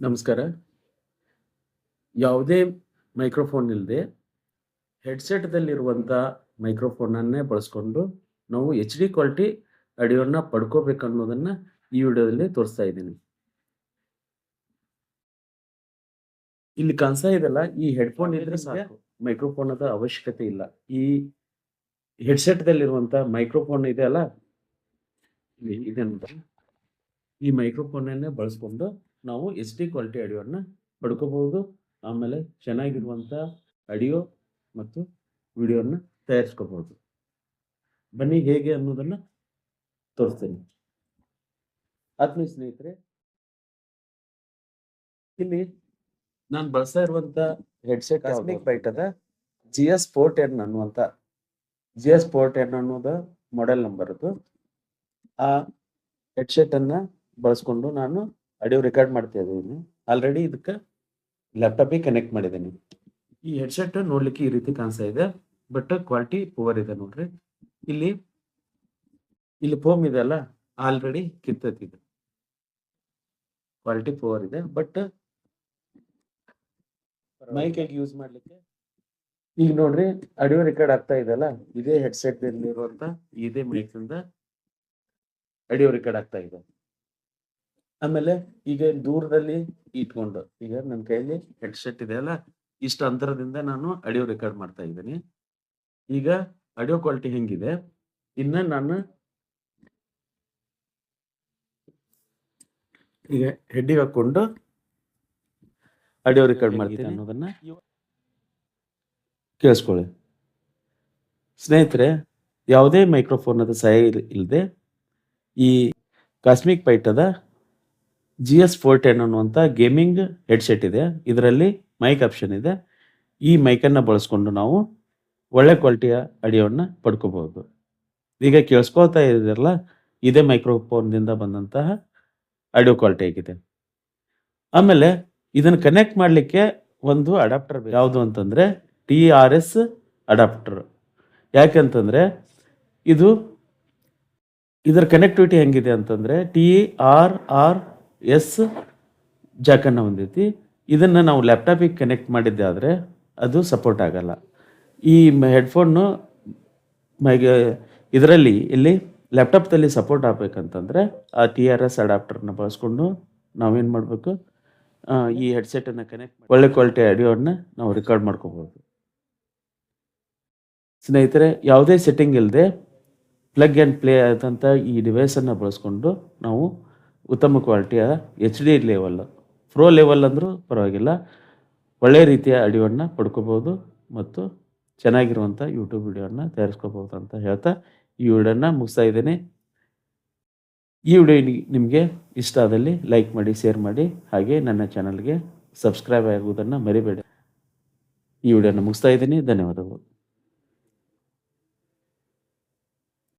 ನಮಸ್ಕಾರ. ಯಾವುದೇ ಮೈಕ್ರೋಫೋನ್ ಇಲ್ಲದೆ ಹೆಡ್ಸೆಟ್‌ದಲ್ಲಿರುವಂಥ ಮೈಕ್ರೋಫೋನನ್ನೇ ಬಳಸ್ಕೊಂಡು ನಾವು ಎಚ್ ಡಿ ಕ್ವಾಲಿಟಿ ಆಡಿಯೋನ ಪಡ್ಕೋಬೇಕನ್ನೋದನ್ನ ಈ ವಿಡಿಯೋದಲ್ಲಿ ತೋರಿಸ್ತಾ ಇದ್ದೀನಿ. ಇಲ್ಲಿ ಕಾಣಿಸ್ತಾ ಇದೆಯಲ್ಲ, ಈ ಹೆಡ್ಫೋನ್ ಇದ್ರೆ ಸಾಕು, ಮೈಕ್ರೋಫೋನದ ಅವಶ್ಯಕತೆ ಇಲ್ಲ. ಈ ಹೆಡ್ಸೆಟ್‌ದಲ್ಲಿರುವಂಥ ಮೈಕ್ರೋಫೋನ್ ಇದೆ ಅಲ್ಲ, ಇದೆ ನೋಡಿ. ಈ ಮೈಕ್ರೋಫೋನನ್ನೇ ಬಳಸ್ಕೊಂಡು ನಾವು ಎಚ್ ಡಿ ಕ್ವಾಲಿಟಿ ಆಡಿಯೋನ ಪಡ್ಕೋಬಹುದು. ಆಮೇಲೆ ಚೆನ್ನಾಗಿರುವಂಥ ಆಡಿಯೋ ಮತ್ತು ವಿಡಿಯೋನ ತಯಾರಿಸ್ಕೋಬಹುದು. ಬನ್ನಿ ಹೇಗೆ ಅನ್ನೋದನ್ನ ತೋರಿಸ್ತೀನಿ. ಆತ್ಮೀಯ ಸ್ನೇಹಿತರೆ, ಇಲ್ಲಿ ನಾನು ಬಳಸ್ತಾ ಇರುವಂತ ಹೆಡ್ಸೆಟ್ ಕಾಸ್ಮಿಕ್ ಬೈಟದ GS410 ಅನ್ನುವಂಥ GS410 ಅನ್ನೋದು ಮಾಡೆಲ್ ನಂಬರ್ ಅದು. ಆ ಹೆಡ್ಸೆಟ್ ಅನ್ನ ಬಳಸ್ಕೊಂಡು ನಾನು ಆಡಿಯೋ ರೆಕಾರ್ಡ್ ಮಾಡ್ತಾ ಇದ್ದೀನಿ. ಆಲ್ರೆಡಿ ಇದಕ್ಕೆ ಲ್ಯಾಪ್ಟಾಪಿಗೆ ಕನೆಕ್ಟ್ ಮಾಡಿದ್ದೀನಿ. ಈ ಹೆಡ್ಸೆಟ್ ನೋಡ್ಲಿಕ್ಕೆ ಈ ರೀತಿ ಕಾಣಿಸ್ತಾ ಇದೆ, ಬಟ್ ಕ್ವಾಲಿಟಿ ಪುವರ್ ಇದೆ ನೋಡ್ರಿ. ಇಲ್ಲಿ ಫೋಮ್ ಇದೆ ಅಲ್ಲ, ಆಲ್ರೆಡಿ ಕಿತ್ತೈತಿದೆ. ಕ್ವಾಲಿಟಿ ಪುವರ್ ಇದೆ, ಬಟ್ ಮೈಕ್ ಆಗಿ ಯೂಸ್ ಮಾಡ್ಲಿಕ್ಕೆ ಈಗ ನೋಡ್ರಿ ಆಡಿಯೋ ರೆಕಾರ್ಡ್ ಆಗ್ತಾ ಇದೆಲ್ಲ, ಇದೇ ಹೆಡ್ಸೆಟ್ ಇರುವಂತ ಇದೇ ಮೈಕ್ ಇಂದ ಆಡಿಯೋ ರೆಕಾರ್ಡ್ ಆಗ್ತಾ ಇದೆ. ಆಮೇಲೆ ಈಗ ದೂರದಲ್ಲಿ ಇಟ್ಕೊಂಡು, ಈಗ ನನ್ನ ಕೈಯಲ್ಲಿ ಹೆಡ್ಸೆಟ್ ಇದೆ ಅಲ್ಲ, ಇಷ್ಟು ಅಂತರದಿಂದ ನಾನು ಆಡಿಯೋ ರೆಕಾರ್ಡ್ ಮಾಡ್ತಾ ಇದ್ದೀನಿ. ಈಗ ಆಡಿಯೋ ಕ್ವಾಲಿಟಿ ಹೆಂಗಿದೆ, ಇನ್ನ ನಾನು ಈಗ ಹೆಡ್ಡಿಗೆ ಹಾಕೊಂಡು ಆಡಿಯೋ ರೆಕಾರ್ಡ್ ಮಾಡ್ತೀನಿ ಅನ್ನೋದನ್ನ ಕೇಳಿಸ್ಕೊಳ್ಳಿ. ಸ್ನೇಹಿತರೆ, ಯಾವುದೇ ಮೈಕ್ರೋಫೋನ್ ಅದ ಸಹಾಯ ಇಲ್ಲದೆ ಈ ಕಾಸ್ಮಿಕ್ ಬೈಟದ GS410 ಅನ್ನುವಂಥ ಗೇಮಿಂಗ್ ಹೆಡ್ಸೆಟ್ ಇದೆ. ಇದರಲ್ಲಿ ಮೈಕ್ ಆಪ್ಷನ್ ಇದೆ. ಈ ಮೈಕನ್ನು ಬಳಸ್ಕೊಂಡು ನಾವು ಒಳ್ಳೆ ಕ್ವಾಲಿಟಿಯ ಆಡಿಯೋನ ಪಡ್ಕೋಬಹುದು. ಈಗ ಕೇಳಿಸ್ಕೊಳ್ತಾ ಇದ್ದೀರಲ್ಲ, ಇದೇ ಮೈಕ್ರೋಫೋನ್ದಿಂದ ಬಂದಂತಹ ಆಡಿಯೋ ಕ್ವಾಲಿಟಿ ಆಗಿದೆ. ಆಮೇಲೆ ಇದನ್ನು ಕನೆಕ್ಟ್ ಮಾಡಲಿಕ್ಕೆ ಒಂದು ಅಡಾಪ್ಟರ್ ಯಾವುದು ಅಂತಂದರೆ TRS ಅಡಾಪ್ಟರ್. ಯಾಕೆಂತಂದರೆ ಇದರ ಕನೆಕ್ಟಿವಿಟಿ ಹೆಂಗಿದೆ ಅಂತಂದರೆ TRRS ಜಾಕನ್ನು ಹೊಂದೈತಿ. ಇದನ್ನು ನಾವು ಲ್ಯಾಪ್ಟಾಪಿಗೆ ಕನೆಕ್ಟ್ ಮಾಡಿದ್ದೆ ಆದರೆ ಅದು ಸಪೋರ್ಟ್ ಆಗಲ್ಲ. ಈ ಹೆಡ್ಫೋನು ಇದರಲ್ಲಿ ಇಲ್ಲಿ ಲ್ಯಾಪ್ಟಾಪ್ದಲ್ಲಿ ಸಪೋರ್ಟ್ ಆಗಬೇಕಂತಂದರೆ ಆ TRS ಅಡಾಪ್ಟರ್ನ ಬಳಸ್ಕೊಂಡು ನಾವೇನು ಮಾಡಬೇಕು, ಈ ಹೆಡ್ಸೆಟನ್ನು ಕನೆಕ್ಟ್ ಮಾಡಿ ಒಳ್ಳೆ ಕ್ವಾಲಿಟಿ ಆಡಿಯೋನ ನಾವು ರೆಕಾರ್ಡ್ ಮಾಡ್ಕೋಬೋದು. ಸ್ನೇಹಿತರೆ, ಯಾವುದೇ ಸೆಟ್ಟಿಂಗ್ ಇಲ್ಲದೆ ಪ್ಲಗ್ ಆ್ಯಂಡ್ ಪ್ಲೇ ಆದಂಥ ಈ ಡಿವೈಸನ್ನು ಬಳಸ್ಕೊಂಡು ನಾವು ಉತ್ತಮ ಕ್ವಾಲಿಟಿಯ HD ಲೆವೆಲ್, ಪ್ರೋ ಲೆವೆಲ್ ಅಂದರೂ ಪರವಾಗಿಲ್ಲ, ಒಳ್ಳೆಯ ರೀತಿಯ ಆಡಿಯೋನ ಪಡ್ಕೋಬೋದು ಮತ್ತು ಚೆನ್ನಾಗಿರುವಂಥ ಯೂಟ್ಯೂಬ್ ವಿಡಿಯೋನ ತಯಾರಿಸ್ಕೋಬೋದು ಅಂತ ಹೇಳ್ತಾ ಈ ವಿಡಿಯೋನ ಮುಗಿಸ್ತಾ ಇದ್ದೇನೆ. ಈ ವಿಡಿಯೋ ನಿಮಗೆ ಇಷ್ಟ ಆದಲ್ಲಿ ಲೈಕ್ ಮಾಡಿ, ಶೇರ್ ಮಾಡಿ, ಹಾಗೆ ನನ್ನ ಚಾನಲ್ಗೆ ಸಬ್ಸ್ಕ್ರೈಬ್ ಆಗುವುದನ್ನು ಮರಿಬೇಡಿ. ಈ ವಿಡಿಯೋನ ಮುಗಿಸ್ತಾ ಇದ್ದೀನಿ. ಧನ್ಯವಾದಗಳು.